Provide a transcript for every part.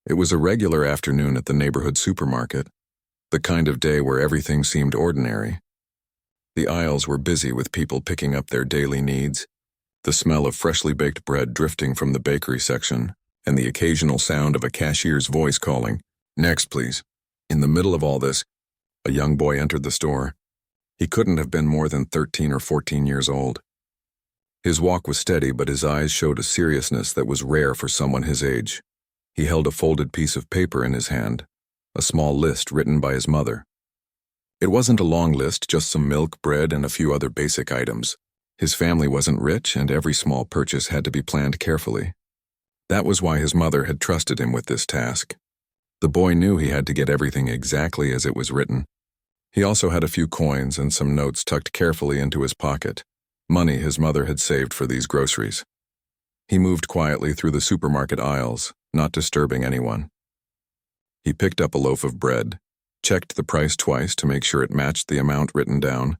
It was a regular afternoon at the neighborhood supermarket, the kind of day where everything seemed ordinary. The aisles were busy with people picking up their daily needs, the smell of freshly baked bread drifting from the bakery section, and the occasional sound of a cashier's voice calling, "Next, please." In the middle of all this, a young boy entered the store. He couldn't have been more than 13 or 14 years old. His walk was steady, but his eyes showed a seriousness that was rare for someone his age. He held a folded piece of paper in his hand, a small list written by his mother. It wasn't a long list, just some milk, bread, and a few other basic items. His family wasn't rich, and every small purchase had to be planned carefully. That was why his mother had trusted him with this task. The boy knew he had to get everything exactly as it was written. He also had a few coins and some notes tucked carefully into his pocket, money his mother had saved for these groceries. He moved quietly through the supermarket aisles, not disturbing anyone. He picked up a loaf of bread, checked the price twice to make sure it matched the amount written down,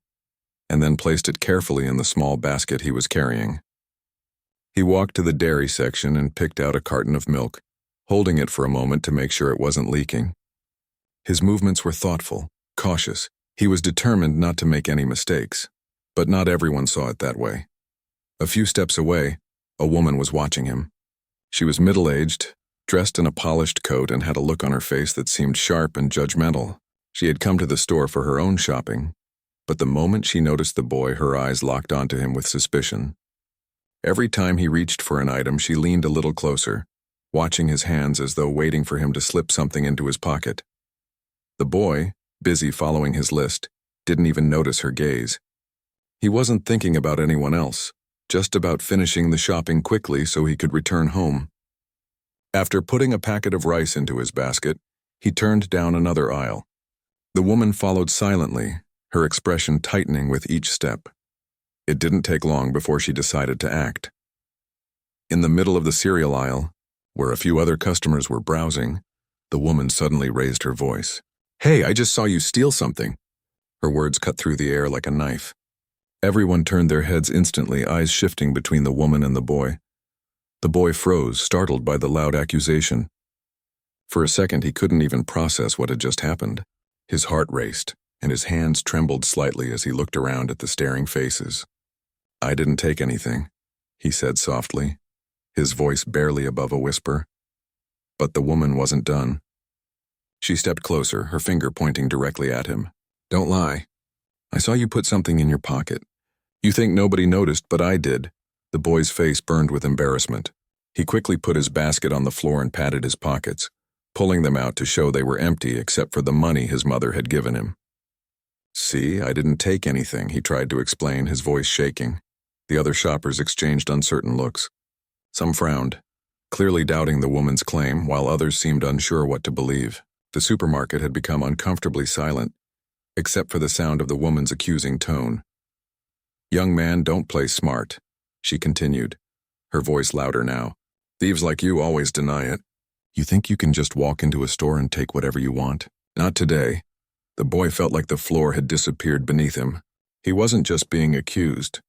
and then placed it carefully in the small basket he was carrying. He walked to the dairy section and picked out a carton of milk, holding it for a moment to make sure it wasn't leaking. His movements were thoughtful, cautious. He was determined not to make any mistakes, but not everyone saw it that way. A few steps away, a woman was watching him. She was middle-aged, dressed in a polished coat, and had a look on her face that seemed sharp and judgmental. She had come to the store for her own shopping, but the moment she noticed the boy, her eyes locked onto him with suspicion. Every time he reached for an item, she leaned a little closer, watching his hands as though waiting for him to slip something into his pocket. The boy, busy following his list, didn't even notice her gaze. He wasn't thinking about anyone else, just about finishing the shopping quickly so he could return home. After putting a packet of rice into his basket, he turned down another aisle. The woman followed silently, her expression tightening with each step. It didn't take long before she decided to act. In the middle of the cereal aisle, where a few other customers were browsing, the woman suddenly raised her voice. "Hey, I just saw you steal something." Her words cut through the air like a knife. Everyone turned their heads instantly, eyes shifting between the woman and the boy. The boy froze, startled by the loud accusation. For a second, he couldn't even process what had just happened. His heart raced, and his hands trembled slightly as he looked around at the staring faces. "I didn't take anything," he said softly, his voice barely above a whisper. But the woman wasn't done. She stepped closer, her finger pointing directly at him. "Don't lie. I saw you put something in your pocket. You think nobody noticed, but I did." The boy's face burned with embarrassment. He quickly put his basket on the floor and patted his pockets, pulling them out to show they were empty except for the money his mother had given him. "See, I didn't take anything," he tried to explain, his voice shaking. The other shoppers exchanged uncertain looks. Some frowned, clearly doubting the woman's claim, while others seemed unsure what to believe. The supermarket had become uncomfortably silent, except for the sound of the woman's accusing tone. "Young man, don't play smart," she continued, her voice louder now. "Thieves like you always deny it. You think you can just walk into a store and take whatever you want? Not today." The boy felt like the floor had disappeared beneath him. He wasn't just being accused.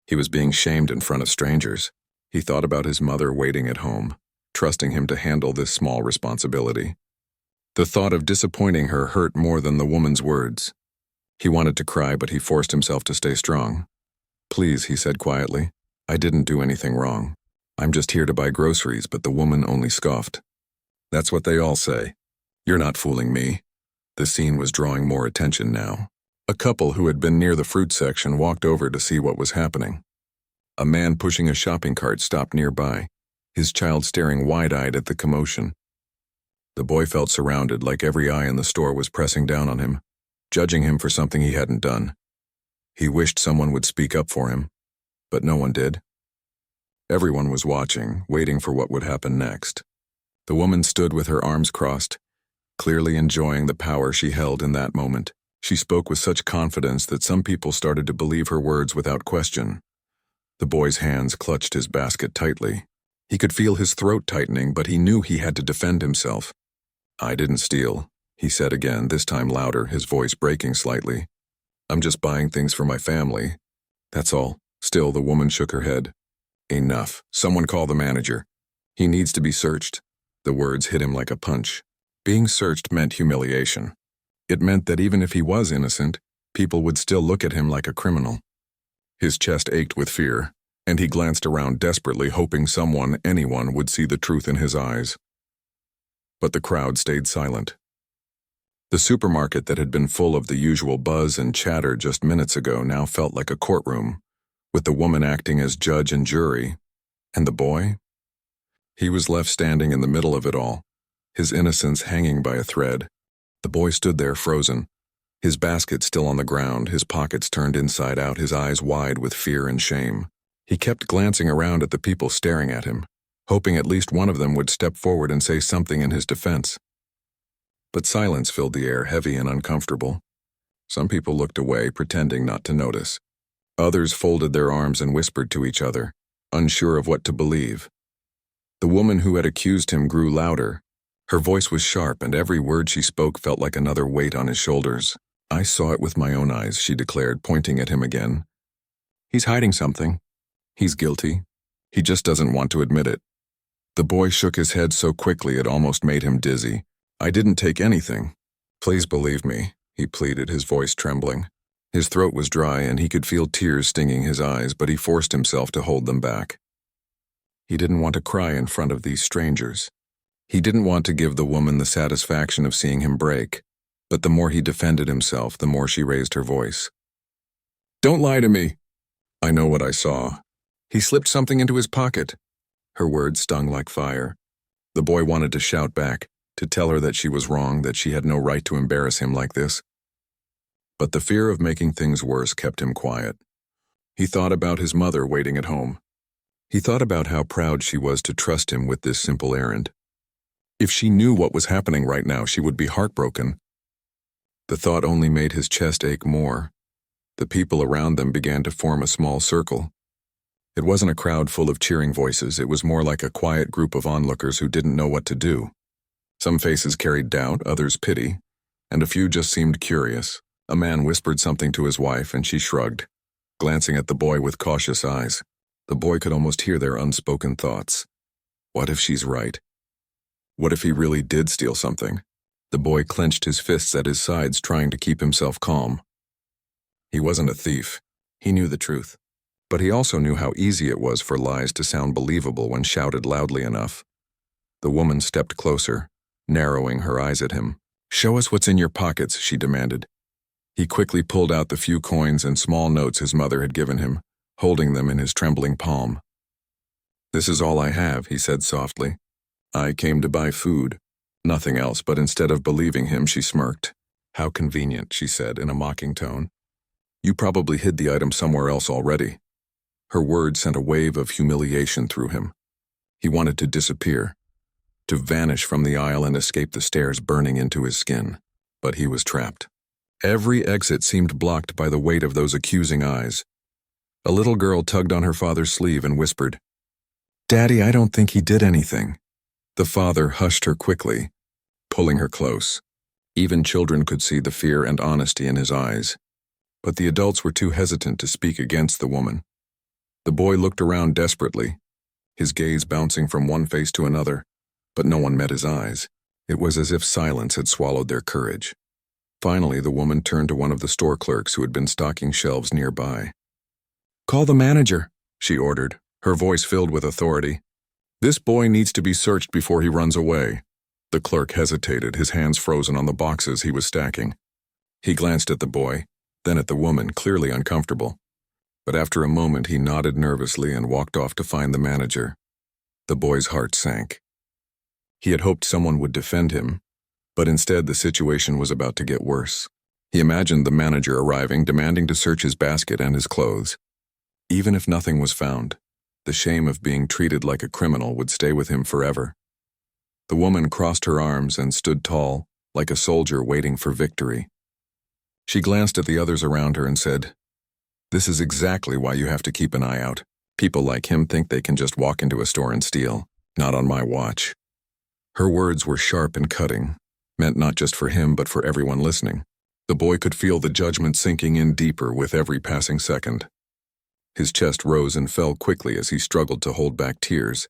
He was being shamed in front of strangers. He thought about his mother waiting at home, trusting him to handle this small responsibility. The thought of disappointing her hurt more than the woman's words. He wanted to cry, but he forced himself to stay strong. "Please," he said quietly, "I didn't do anything wrong. I'm just here to buy groceries," but the woman only scoffed. "That's what they all say. You're not fooling me." The scene was drawing more attention now. A couple who had been near the fruit section walked over to see what was happening. A man pushing a shopping cart stopped nearby, his child staring wide-eyed at the commotion. The boy felt surrounded, like every eye in the store was pressing down on him, judging him for something he hadn't done. He wished someone would speak up for him, but no one did. Everyone was watching, waiting for what would happen next. The woman stood with her arms crossed, clearly enjoying the power she held in that moment. She spoke with such confidence that some people started to believe her words without question. The boy's hands clutched his basket tightly. He could feel his throat tightening, but he knew he had to defend himself. "I didn't steal," he said again, this time louder, his voice breaking slightly. "I'm just buying things for my family. That's all." Still, the woman shook her head. "Enough. Someone call the manager. He needs to be searched." The words hit him like a punch. Being searched meant humiliation. It meant that even if he was innocent, people would still look at him like a criminal. His chest ached with fear, and he glanced around desperately, hoping anyone would see the truth in his eyes. But the crowd stayed silent. The supermarket that had been full of the usual buzz and chatter just minutes ago now felt like a courtroom, with the woman acting as judge and jury. And the boy? He was left standing in the middle of it all, his innocence hanging by a thread. The boy stood there frozen, his basket still on the ground, his pockets turned inside out, his eyes wide with fear and shame. He kept glancing around at the people staring at him, hoping at least one of them would step forward and say something in his defense. But silence filled the air, heavy and uncomfortable. Some people looked away, pretending not to notice. Others folded their arms and whispered to each other, unsure of what to believe. The woman who had accused him grew louder. Her voice was sharp, and every word she spoke felt like another weight on his shoulders. "I saw it with my own eyes," she declared, pointing at him again. "He's hiding something. He's guilty. He just doesn't want to admit it." The boy shook his head so quickly it almost made him dizzy. "I didn't take anything. Please believe me," he pleaded, his voice trembling. His throat was dry and he could feel tears stinging his eyes, but he forced himself to hold them back. He didn't want to cry in front of these strangers. He didn't want to give the woman the satisfaction of seeing him break, but the more he defended himself, the more she raised her voice. "Don't lie to me. I know what I saw. He slipped something into his pocket." Her words stung like fire. The boy wanted to shout back, to tell her that she was wrong, that she had no right to embarrass him like this. But the fear of making things worse kept him quiet. He thought about his mother waiting at home. He thought about how proud she was to trust him with this simple errand. If she knew what was happening right now, she would be heartbroken. The thought only made his chest ache more. The people around them began to form a small circle. It wasn't a crowd full of cheering voices, it was more like a quiet group of onlookers who didn't know what to do. Some faces carried doubt, others pity, and a few just seemed curious. A man whispered something to his wife and she shrugged, glancing at the boy with cautious eyes. The boy could almost hear their unspoken thoughts. What if she's right? What if he really did steal something? The boy clenched his fists at his sides, trying to keep himself calm. He wasn't a thief. He knew the truth. But he also knew how easy it was for lies to sound believable when shouted loudly enough. The woman stepped closer, narrowing her eyes at him. "Show us what's in your pockets," she demanded. He quickly pulled out the few coins and small notes his mother had given him, holding them in his trembling palm. "This is all I have," he said softly. "I came to buy food." Nothing else, but instead of believing him, she smirked. "How convenient," she said in a mocking tone. "You probably hid the item somewhere else already." Her words sent a wave of humiliation through him. He wanted to disappear, to vanish from the aisle and escape the stares burning into his skin. But he was trapped. Every exit seemed blocked by the weight of those accusing eyes. A little girl tugged on her father's sleeve and whispered, "Daddy, I don't think he did anything." The father hushed her quickly, pulling her close. Even children could see the fear and honesty in his eyes. But the adults were too hesitant to speak against the woman. The boy looked around desperately, his gaze bouncing from one face to another, but no one met his eyes. It was as if silence had swallowed their courage. Finally, the woman turned to one of the store clerks who had been stocking shelves nearby. "Call the manager," she ordered, her voice filled with authority. "This boy needs to be searched before he runs away." The clerk hesitated, his hands frozen on the boxes he was stacking. He glanced at the boy, then at the woman, clearly uncomfortable. But after a moment, he nodded nervously and walked off to find the manager. The boy's heart sank. He had hoped someone would defend him, but instead the situation was about to get worse. He imagined the manager arriving, demanding to search his basket and his clothes. Even if nothing was found, the shame of being treated like a criminal would stay with him forever. The woman crossed her arms and stood tall, like a soldier waiting for victory. She glanced at the others around her and said, "This is exactly why you have to keep an eye out. People like him think they can just walk into a store and steal. Not on my watch." Her words were sharp and cutting, meant not just for him but for everyone listening. The boy could feel the judgment sinking in deeper with every passing second. His chest rose and fell quickly as he struggled to hold back tears.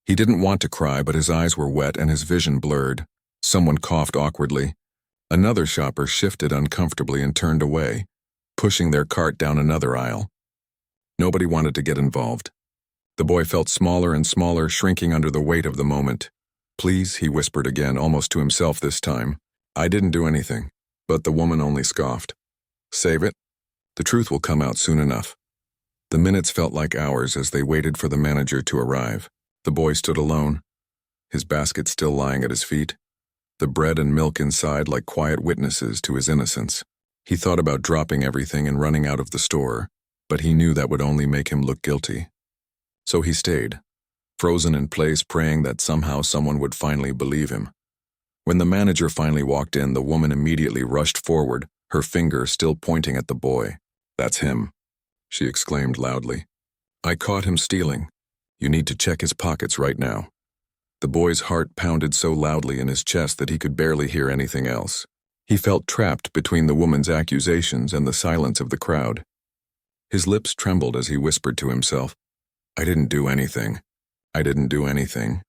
He didn't want to cry, but his eyes were wet and his vision blurred. Someone coughed awkwardly. Another shopper shifted uncomfortably and turned away, pushing their cart down another aisle. Nobody wanted to get involved. The boy felt smaller and smaller, shrinking under the weight of the moment. "Please," he whispered again, almost to himself this time. "I didn't do anything." But the woman only scoffed. "Save it. The truth will come out soon enough." The minutes felt like hours as they waited for the manager to arrive. The boy stood alone, his basket still lying at his feet, the bread and milk inside like quiet witnesses to his innocence. He thought about dropping everything and running out of the store, but he knew that would only make him look guilty. So he stayed, frozen in place, praying that somehow someone would finally believe him. When the manager finally walked in, the woman immediately rushed forward, her finger still pointing at the boy. "That's him," she exclaimed loudly. "I caught him stealing. You need to check his pockets right now." The boy's heart pounded so loudly in his chest that he could barely hear anything else. He felt trapped between the woman's accusations and the silence of the crowd. His lips trembled as he whispered to himself, "I didn't do anything. I didn't do anything."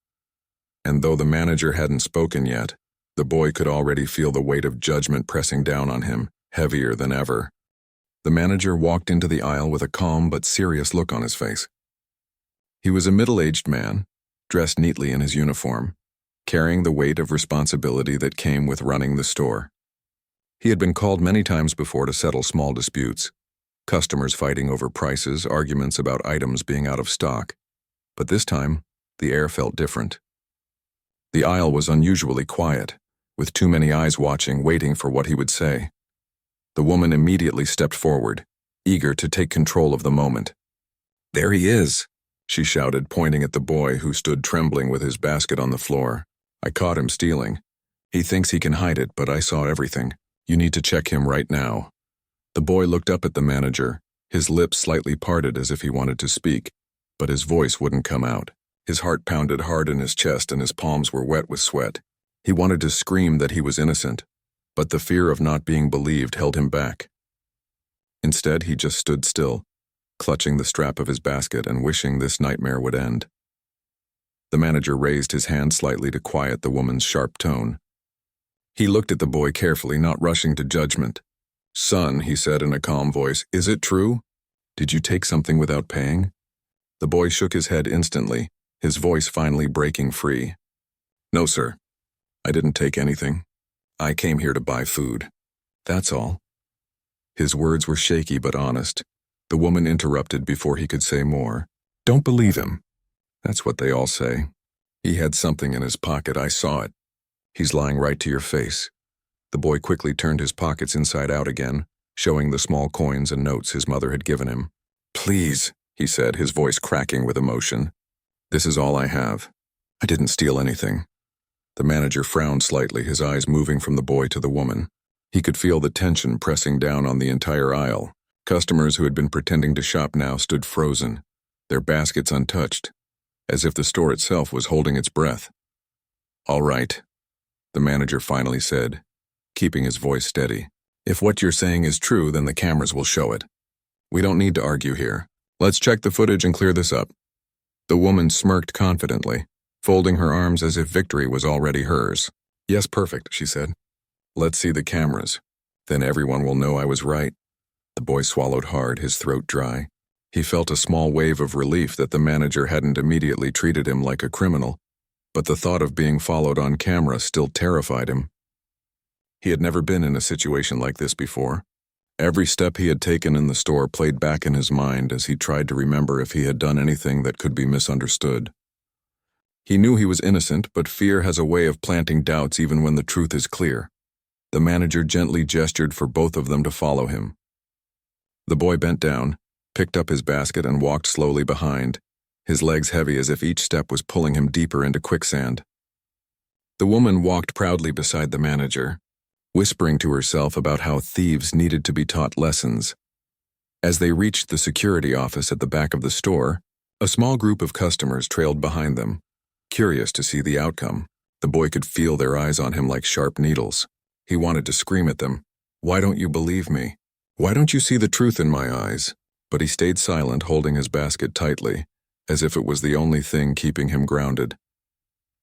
And though the manager hadn't spoken yet, the boy could already feel the weight of judgment pressing down on him, heavier than ever. The manager walked into the aisle with a calm but serious look on his face. He was a middle-aged man, dressed neatly in his uniform, carrying the weight of responsibility that came with running the store. He had been called many times before to settle small disputes, customers fighting over prices, arguments about items being out of stock. But this time, the air felt different. The aisle was unusually quiet, with too many eyes watching, waiting for what he would say. The woman immediately stepped forward, eager to take control of the moment. "There he is," she shouted, pointing at the boy who stood trembling with his basket on the floor. "I caught him stealing. He thinks he can hide it, but I saw everything. You need to check him right now." The boy looked up at the manager, his lips slightly parted as if he wanted to speak, but his voice wouldn't come out. His heart pounded hard in his chest and his palms were wet with sweat. He wanted to scream that he was innocent, but the fear of not being believed held him back. Instead, he just stood still, clutching the strap of his basket and wishing this nightmare would end. The manager raised his hand slightly to quiet the woman's sharp tone. He looked at the boy carefully, not rushing to judgment. "Son," he said in a calm voice, "is it true? Did you take something without paying?" The boy shook his head instantly, his voice finally breaking free. "No, sir. I didn't take anything. I came here to buy food. That's all." His words were shaky but honest. The woman interrupted before he could say more. "Don't believe him. That's what they all say. He had something in his pocket. I saw it. He's lying right to your face." The boy quickly turned his pockets inside out again, showing the small coins and notes his mother had given him. "Please," he said, his voice cracking with emotion. "This is all I have. I didn't steal anything." The manager frowned slightly, his eyes moving from the boy to the woman. He could feel the tension pressing down on the entire aisle. Customers who had been pretending to shop now stood frozen, their baskets untouched, as if the store itself was holding its breath. "All right," the manager finally said, keeping his voice steady. "If what you're saying is true, then the cameras will show it. We don't need to argue here. Let's check the footage and clear this up." The woman smirked confidently, folding her arms as if victory was already hers. "Yes, perfect," she said. "Let's see the cameras. Then everyone will know I was right." The boy swallowed hard, his throat dry. He felt a small wave of relief that the manager hadn't immediately treated him like a criminal, but the thought of being followed on camera still terrified him. He had never been in a situation like this before. Every step he had taken in the store played back in his mind as he tried to remember if he had done anything that could be misunderstood. He knew he was innocent, but fear has a way of planting doubts even when the truth is clear. The manager gently gestured for both of them to follow him. The boy bent down, picked up his basket and walked slowly behind, his legs heavy as if each step was pulling him deeper into quicksand. The woman walked proudly beside the manager, whispering to herself about how thieves needed to be taught lessons. As they reached the security office at the back of the store, a small group of customers trailed behind them, curious to see the outcome. The boy could feel their eyes on him like sharp needles. He wanted to scream at them, "Why don't you believe me? Why don't you see the truth in my eyes?" But he stayed silent, holding his basket tightly, as if it was the only thing keeping him grounded.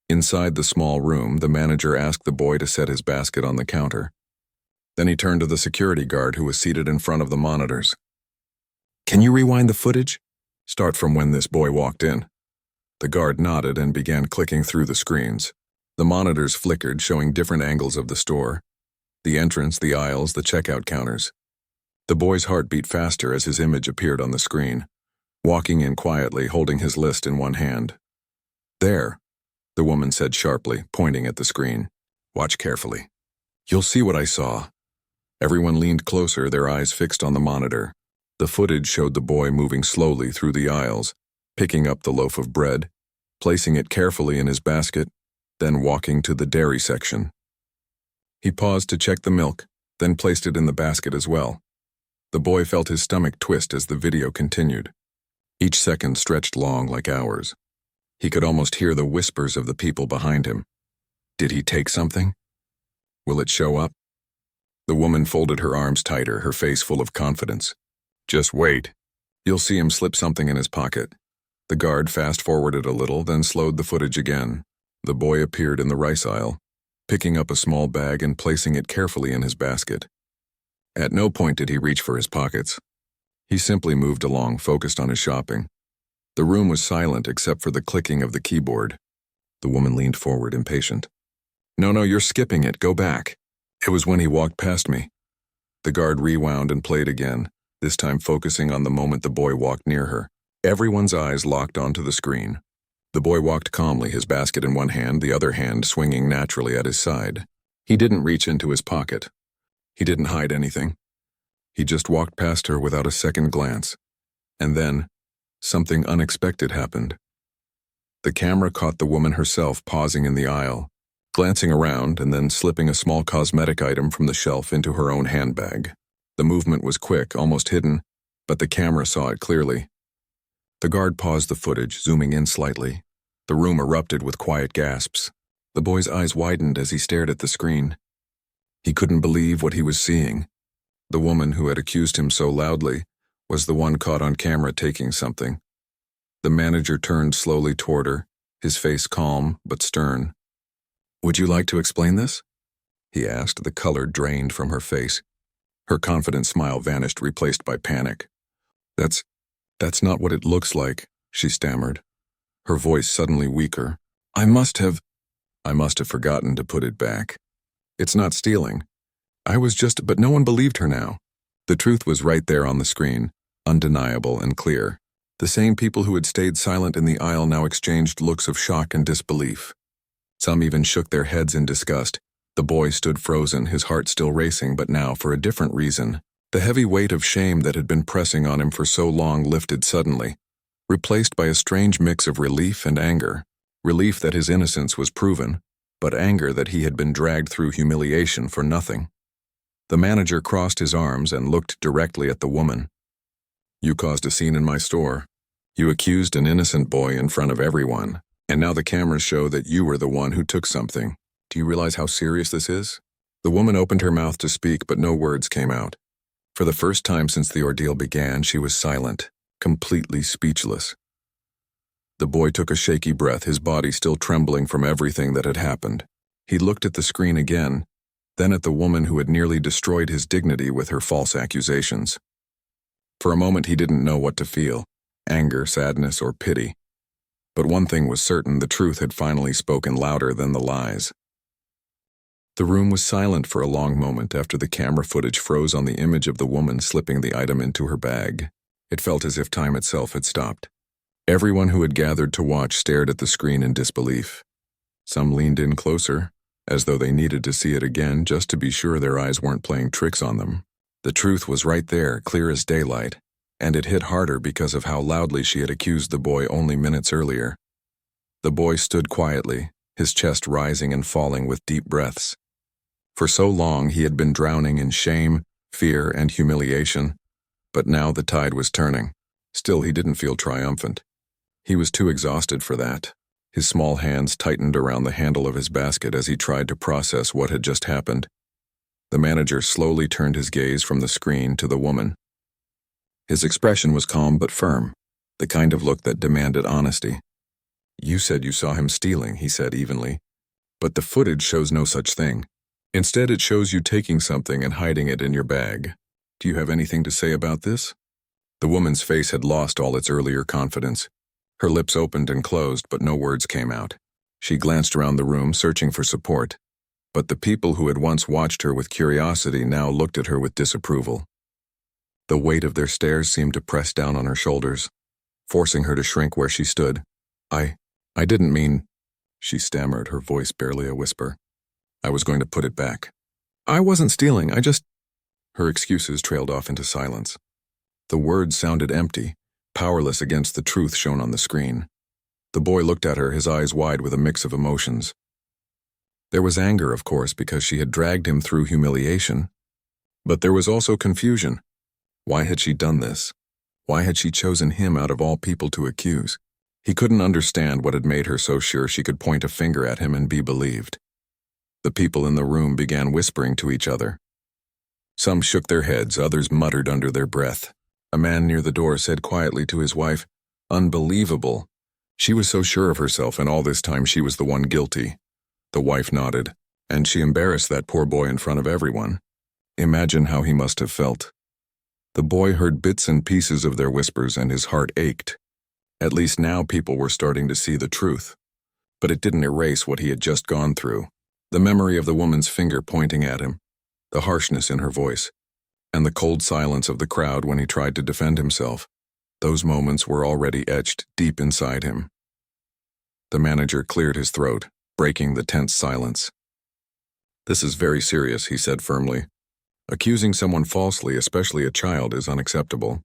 Inside the small room, the manager asked the boy to set his basket on the counter. Then he turned to the security guard who was seated in front of the monitors. "Can you rewind the footage? Start from when this boy walked in." The guard nodded and began clicking through the screens. The monitors flickered, showing different angles of the store: the entrance, the aisles, the checkout counters. The boy's heart beat faster as his image appeared on the screen, walking in quietly, holding his list in one hand. "There," the woman said sharply, pointing at the screen. "Watch carefully. You'll see what I saw." Everyone leaned closer, their eyes fixed on the monitor. The footage showed the boy moving slowly through the aisles, picking up the loaf of bread, placing it carefully in his basket, then walking to the dairy section. He paused to check the milk, then placed it in the basket as well. The boy felt his stomach twist as the video continued. Each second stretched long like hours. He could almost hear the whispers of the people behind him. Did he take something? Will it show up? The woman folded her arms tighter, her face full of confidence. "Just wait. You'll see him slip something in his pocket." The guard fast-forwarded a little, then slowed the footage again. The boy appeared in the rice aisle, picking up a small bag and placing it carefully in his basket. At no point did he reach for his pockets. He simply moved along, focused on his shopping. The room was silent except for the clicking of the keyboard. The woman leaned forward, impatient. No, you're skipping it. Go back." "It was when he walked past me." The guard rewound and played again, this time focusing on the moment the boy walked near her. Everyone's eyes locked onto the screen. The boy walked calmly, his basket in one hand, the other hand swinging naturally at his side. He didn't reach into his pocket. He didn't hide anything. He just walked past her without a second glance. And then, something unexpected happened. The camera caught the woman herself pausing in the aisle, glancing around and then slipping a small cosmetic item from the shelf into her own handbag. The movement was quick, almost hidden, but the camera saw it clearly. The guard paused the footage, zooming in slightly. The room erupted with quiet gasps. The boy's eyes widened as he stared at the screen. He couldn't believe what he was seeing. The woman who had accused him so loudly was the one caught on camera taking something. The manager turned slowly toward her, his face calm but stern. "Would you like to explain this?" he asked, the color drained from her face. Her confident smile vanished, replaced by panic. That's not what it looks like," she stammered, her voice suddenly weaker. I must have forgotten to put it back. It's not stealing. But no one believed her now. The truth was right there on the screen, undeniable and clear. The same people who had stayed silent in the aisle now exchanged looks of shock and disbelief. Some even shook their heads in disgust. The boy stood frozen, his heart still racing, but now for a different reason. The heavy weight of shame that had been pressing on him for so long lifted suddenly, replaced by a strange mix of relief and anger. Relief that his innocence was proven, but anger that he had been dragged through humiliation for nothing. The manager crossed his arms and looked directly at the woman. "You caused a scene in my store. You accused an innocent boy in front of everyone, and now the cameras show that you were the one who took something. Do you realize how serious this is?" The woman opened her mouth to speak, but no words came out. For the first time since the ordeal began, she was silent, completely speechless. The boy took a shaky breath, his body still trembling from everything that had happened. He looked at the screen again, then at the woman who had nearly destroyed his dignity with her false accusations. For a moment he didn't know what to feel, anger, sadness, or pity. But one thing was certain, the truth had finally spoken louder than the lies. The room was silent for a long moment after the camera footage froze on the image of the woman slipping the item into her bag. It felt as if time itself had stopped. Everyone who had gathered to watch stared at the screen in disbelief. Some leaned in closer, as though they needed to see it again just to be sure their eyes weren't playing tricks on them. The truth was right there, clear as daylight, and it hit harder because of how loudly she had accused the boy only minutes earlier. The boy stood quietly, his chest rising and falling with deep breaths. For so long he had been drowning in shame, fear, and humiliation, but now the tide was turning. Still, he didn't feel triumphant. He was too exhausted for that. His small hands tightened around the handle of his basket as he tried to process what had just happened. The manager slowly turned his gaze from the screen to the woman. His expression was calm but firm. the kind of look that demanded honesty. "You said you saw him stealing," he said evenly. "But the footage shows no such thing. Instead, it shows you taking something and hiding it in your bag. Do you have anything to say about this?" The woman's face had lost all its earlier confidence. Her lips opened and closed, but no words came out. She glanced around the room, searching for support. But the people who had once watched her with curiosity now looked at her with disapproval. The weight of their stares seemed to press down on her shoulders, forcing her to shrink where she stood. I didn't mean," she stammered, her voice barely a whisper. "I was going to put it back. I wasn't stealing, I just—" Her excuses trailed off into silence. The words sounded empty, powerless against the truth shown on the screen. The boy looked at her, his eyes wide with a mix of emotions. There was anger, of course, because she had dragged him through humiliation. But there was also confusion. Why had she done this? Why had she chosen him out of all people to accuse? He couldn't understand what had made her so sure she could point a finger at him and be believed. The people in the room began whispering to each other. Some shook their heads, others muttered under their breath. A man near the door said quietly to his wife, "Unbelievable. She was so sure of herself, and all this time she was the one guilty." The wife nodded, "And she embarrassed that poor boy in front of everyone. Imagine how he must have felt." The boy heard bits and pieces of their whispers, and his heart ached. At least now people were starting to see the truth. But it didn't erase what he had just gone through. The memory of the woman's finger pointing at him, the harshness in her voice, and the cold silence of the crowd when he tried to defend himself. Those moments were already etched deep inside him. The manager cleared his throat, breaking the tense silence. "This is very serious," he said firmly. "Accusing someone falsely, especially a child, is unacceptable.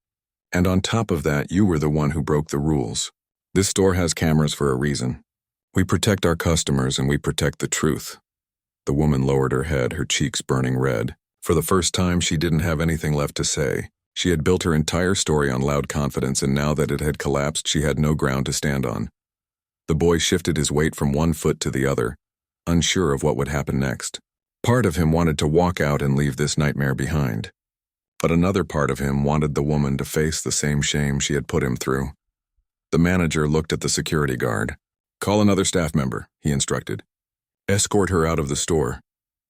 And on top of that, you were the one who broke the rules. This store has cameras for a reason. We protect our customers and we protect the truth." The woman lowered her head, her cheeks burning red. For the first time, she didn't have anything left to say. She had built her entire story on loud confidence, and now that it had collapsed, she had no ground to stand on. The boy shifted his weight from one foot to the other, unsure of what would happen next. Part of him wanted to walk out and leave this nightmare behind. But another part of him wanted the woman to face the same shame she had put him through. The manager looked at the security guard. "Call another staff member," he instructed. "Escort her out of the store."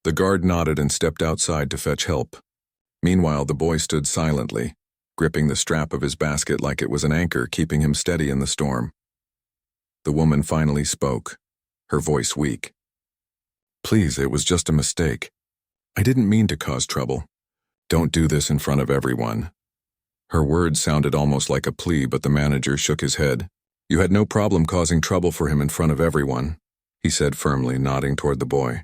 The guard nodded and stepped outside to fetch help. Meanwhile, the boy stood silently, gripping the strap of his basket like it was an anchor keeping him steady in the storm. The woman finally spoke, her voice weak. "Please, it was just a mistake. I didn't mean to cause trouble. Don't do this in front of everyone." Her words sounded almost like a plea, but the manager shook his head. "You had no problem causing trouble for him in front of everyone," he said firmly, nodding toward the boy.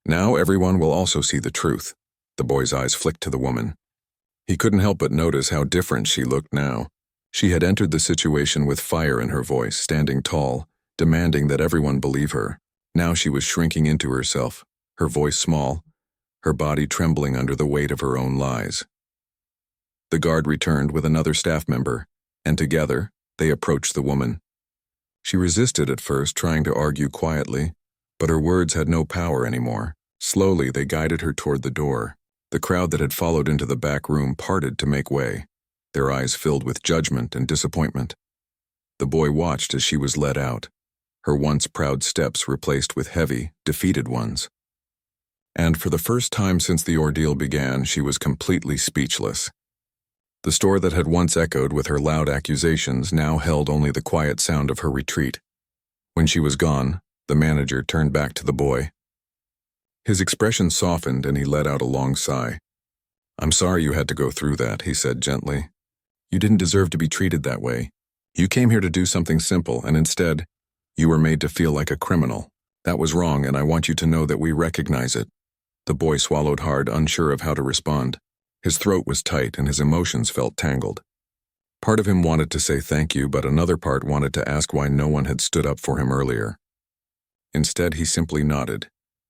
"Now everyone will also see the truth." The boy's eyes flicked to the woman. He couldn't help but notice how different she looked now. She had entered the situation with fire in her voice, standing tall, demanding that everyone believe her. Now she was shrinking into herself, her voice small, her body trembling under the weight of her own lies. The guard returned with another staff member, and together, they approached the woman. She resisted at first, trying to argue quietly, but her words had no power anymore. Slowly, they guided her toward the door. The crowd that had followed into the back room parted to make way, their eyes filled with judgment and disappointment. The boy watched as she was led out, her once proud steps replaced with heavy, defeated ones. And for the first time since the ordeal began, she was completely speechless. The store that had once echoed with her loud accusations now held only the quiet sound of her retreat. When she was gone, the manager turned back to the boy. His expression softened and he let out a long sigh. "I'm sorry you had to go through that," he said gently. "You didn't deserve to be treated that way. You came here to do something simple, and instead, you were made to feel like a criminal. That was wrong, and I want you to know that we recognize it." The boy swallowed hard, unsure of how to respond. His throat was tight and his emotions felt tangled. Part of him wanted to say thank you, but another part wanted to ask why no one had stood up for him earlier. Instead, he simply nodded,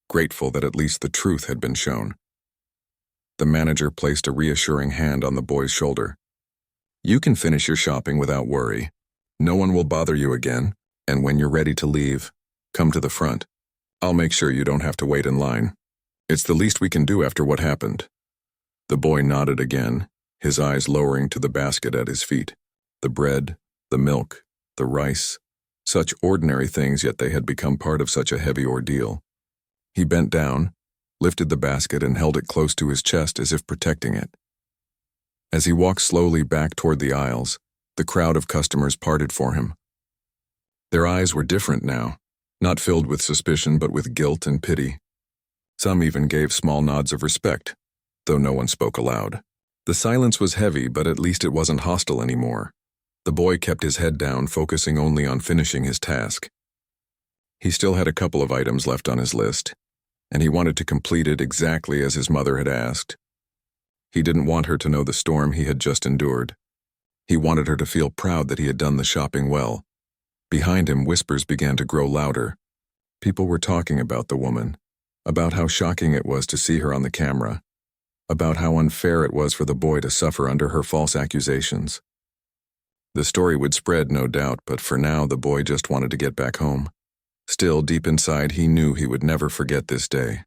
grateful that at least the truth had been shown. The manager placed a reassuring hand on the boy's shoulder. "You can finish your shopping without worry. No one will bother you again, and when you're ready to leave, come to the front. I'll make sure you don't have to wait in line. It's the least we can do after what happened." The boy nodded again, his eyes lowering to the basket at his feet. The bread, The milk, the rice, such ordinary things, yet they had become part of such a heavy ordeal. He bent down, lifted the basket, and held it close to his chest as if protecting it. As he walked slowly back toward the aisles, the crowd of customers parted for him. Their eyes were different now, not filled with suspicion but with guilt and pity. Some even gave small nods of respect, though no one spoke aloud. The silence was heavy, but at least it wasn't hostile anymore. The boy kept his head down, focusing only on finishing his task. He still had a couple of items left on his list, and he wanted to complete it exactly as his mother had asked. He didn't want her to know the storm he had just endured. He wanted her to feel proud that he had done the shopping well. Behind him, whispers began to grow louder. People were talking about the woman, about how shocking it was to see her on the camera, about how unfair it was for the boy to suffer under her false accusations. The story would spread, no doubt, but for now the boy just wanted to get back home. Still, deep inside, he knew he would never forget this day.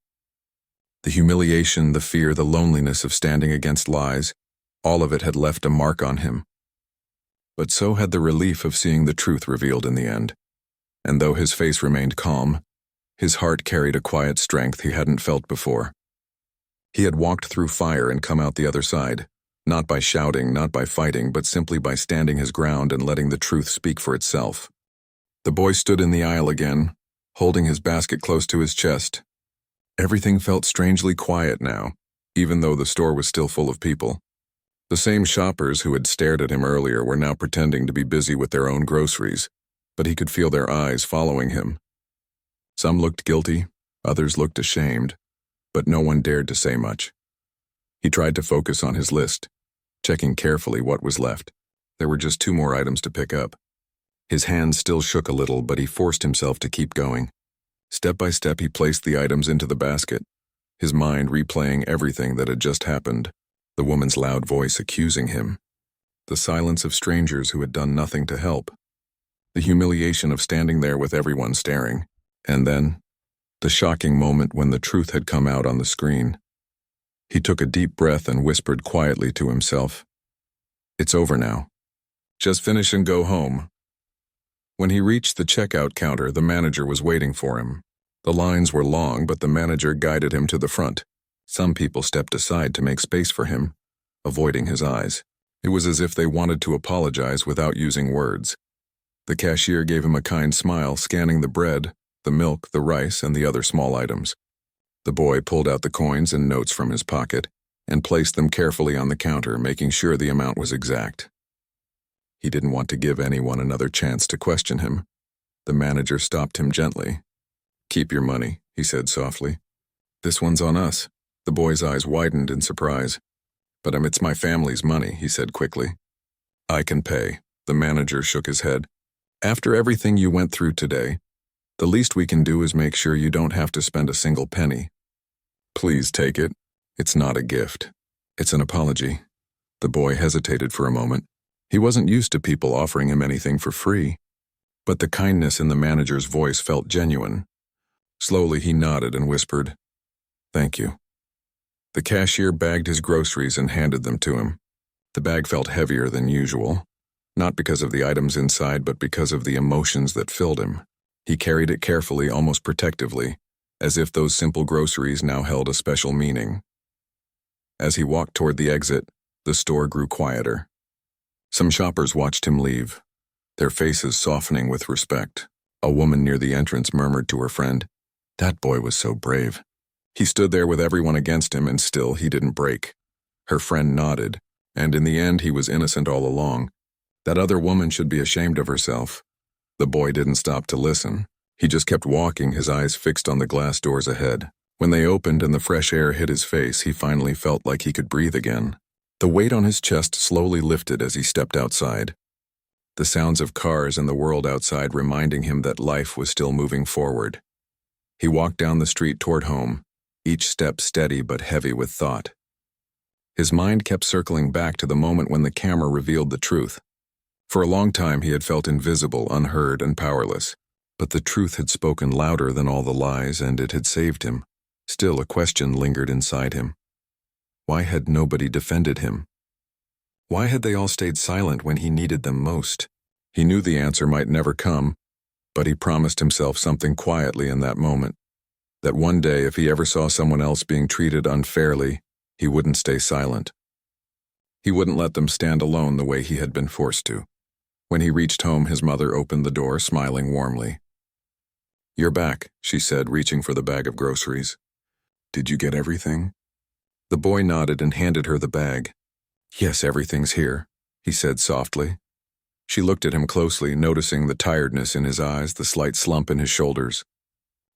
The humiliation, the fear, the loneliness of standing against lies, all of it had left a mark on him. But so had the relief of seeing the truth revealed in the end. And though his face remained calm, his heart carried a quiet strength he hadn't felt before. He had walked through fire and come out the other side, not by shouting, not by fighting, but simply by standing his ground and letting the truth speak for itself. The boy stood in the aisle again, holding his basket close to his chest. Everything felt strangely quiet now, even though the store was still full of people. The same shoppers who had stared at him earlier were now pretending to be busy with their own groceries, but he could feel their eyes following him. Some looked guilty, others looked ashamed, but no one dared to say much. He tried to focus on his list, checking carefully what was left. There were just 2 more items to pick up. His hands still shook a little, but he forced himself to keep going. Step by step, he placed the items into the basket, his mind replaying everything that had just happened. The woman's loud voice accusing him. The silence of strangers who had done nothing to help. The humiliation of standing there with everyone staring. And then, the shocking moment when the truth had come out on the screen. He took a deep breath and whispered quietly to himself, "It's over now. Just finish and go home." When he reached the checkout counter, the manager was waiting for him. The lines were long, but the manager guided him to the front. Some people stepped aside to make space for him, avoiding his eyes. It was as if they wanted to apologize without using words. The cashier gave him a kind smile, scanning the bread, the milk, the rice, and the other small items. The boy pulled out the coins and notes from his pocket and placed them carefully on the counter, making sure the amount was exact. He didn't want to give anyone another chance to question him. The manager stopped him gently. "Keep your money," he said softly. "This one's on us." The boy's eyes widened in surprise. "But it's my family's money," he said quickly. "I can pay." The manager shook his head. "After everything you went through today, the least we can do is make sure you don't have to spend a single penny. Please take it. It's not a gift. It's an apology." The boy hesitated for a moment. He wasn't used to people offering him anything for free. But the kindness in the manager's voice felt genuine. Slowly he nodded and whispered, "Thank you." The cashier bagged his groceries and handed them to him. The bag felt heavier than usual, not because of the items inside, but because of the emotions that filled him. He carried it carefully, almost protectively, as if those simple groceries now held a special meaning. As he walked toward the exit, the store grew quieter. Some shoppers watched him leave, their faces softening with respect. A woman near the entrance murmured to her friend, "That boy was so brave." He stood there with everyone against him, and still he didn't break. Her friend nodded, and in the end he was innocent all along. That other woman should be ashamed of herself. The boy didn't stop to listen. He just kept walking, his eyes fixed on the glass doors ahead. When they opened and the fresh air hit his face, he finally felt like he could breathe again. The weight on his chest slowly lifted as he stepped outside. The sounds of cars and the world outside reminding him that life was still moving forward. He walked down the street toward home, each step steady but heavy with thought. His mind kept circling back to the moment when the camera revealed the truth. For a long time he had felt invisible, unheard, and powerless. But the truth had spoken louder than all the lies, and it had saved him. Still, a question lingered inside him. Why had nobody defended him? Why had they all stayed silent when he needed them most? He knew the answer might never come, but he promised himself something quietly in that moment, that one day if he ever saw someone else being treated unfairly, he wouldn't stay silent. He wouldn't let them stand alone the way he had been forced to. When he reached home, his mother opened the door, smiling warmly. "You're back," she said, reaching for the bag of groceries. "Did you get everything?" The boy nodded and handed her the bag. "Yes, everything's here," he said softly. She looked at him closely, noticing the tiredness in his eyes, the slight slump in his shoulders.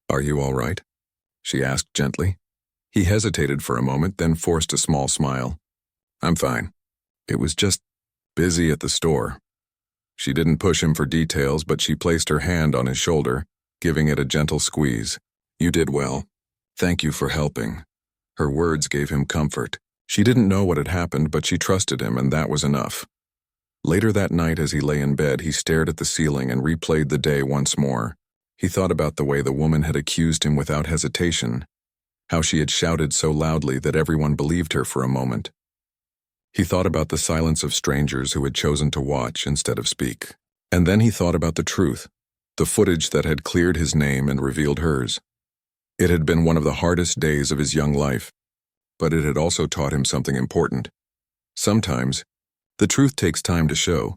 "Are you all right?" she asked gently. He hesitated for a moment, then forced a small smile. "I'm fine. It was just busy at the store." She didn't push him for details, but she placed her hand on his shoulder, giving it a gentle squeeze. "You did well. Thank you for helping." Her words gave him comfort. She didn't know what had happened, but she trusted him, and that was enough. Later that night, as he lay in bed, he stared at the ceiling and replayed the day once more. He thought about the way the woman had accused him without hesitation, how she had shouted so loudly that everyone believed her for a moment. He thought about the silence of strangers who had chosen to watch instead of speak. And then he thought about the truth, the footage that had cleared his name and revealed hers. It had been one of the hardest days of his young life, but it had also taught him something important. Sometimes, the truth takes time to show,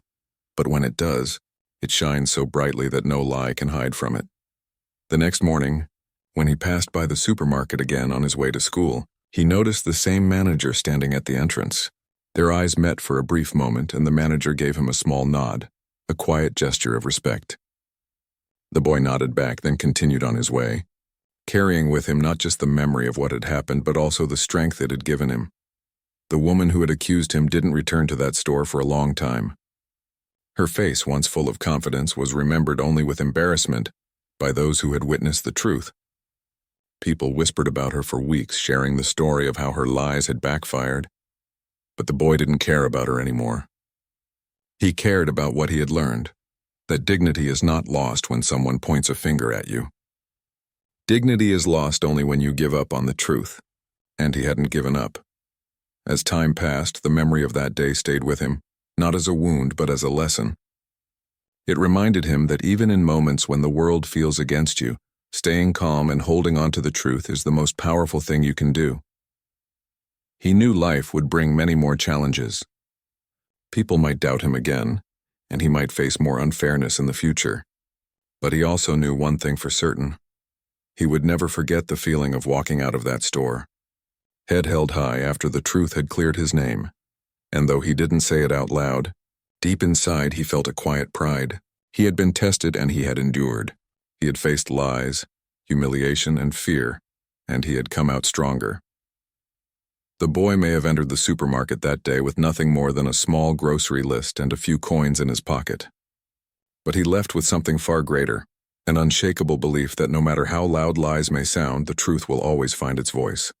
but when it does, it shines so brightly that no lie can hide from it. The next morning, when he passed by the supermarket again on his way to school, he noticed the same manager standing at the entrance. Their eyes met for a brief moment, and the manager gave him a small nod, a quiet gesture of respect. The boy nodded back, then continued on his way, carrying with him not just the memory of what had happened, but also the strength it had given him. The woman who had accused him didn't return to that store for a long time. Her face, once full of confidence, was remembered only with embarrassment by those who had witnessed the truth. People whispered about her for weeks, sharing the story of how her lies had backfired. But the boy didn't care about her anymore. He cared about what he had learned, that dignity is not lost when someone points a finger at you. Dignity is lost only when you give up on the truth, and he hadn't given up. As time passed, the memory of that day stayed with him, not as a wound, but as a lesson. It reminded him that even in moments when the world feels against you, staying calm and holding on to the truth is the most powerful thing you can do. He knew life would bring many more challenges. People might doubt him again, and he might face more unfairness in the future. But he also knew one thing for certain. He would never forget the feeling of walking out of that store, head held high after the truth had cleared his name. And though he didn't say it out loud, deep inside he felt a quiet pride. He had been tested and he had endured. He had faced lies, humiliation, and fear, and he had come out stronger. The boy may have entered the supermarket that day with nothing more than a small grocery list and a few coins in his pocket. But he left with something far greater, an unshakable belief that no matter how loud lies may sound, the truth will always find its voice.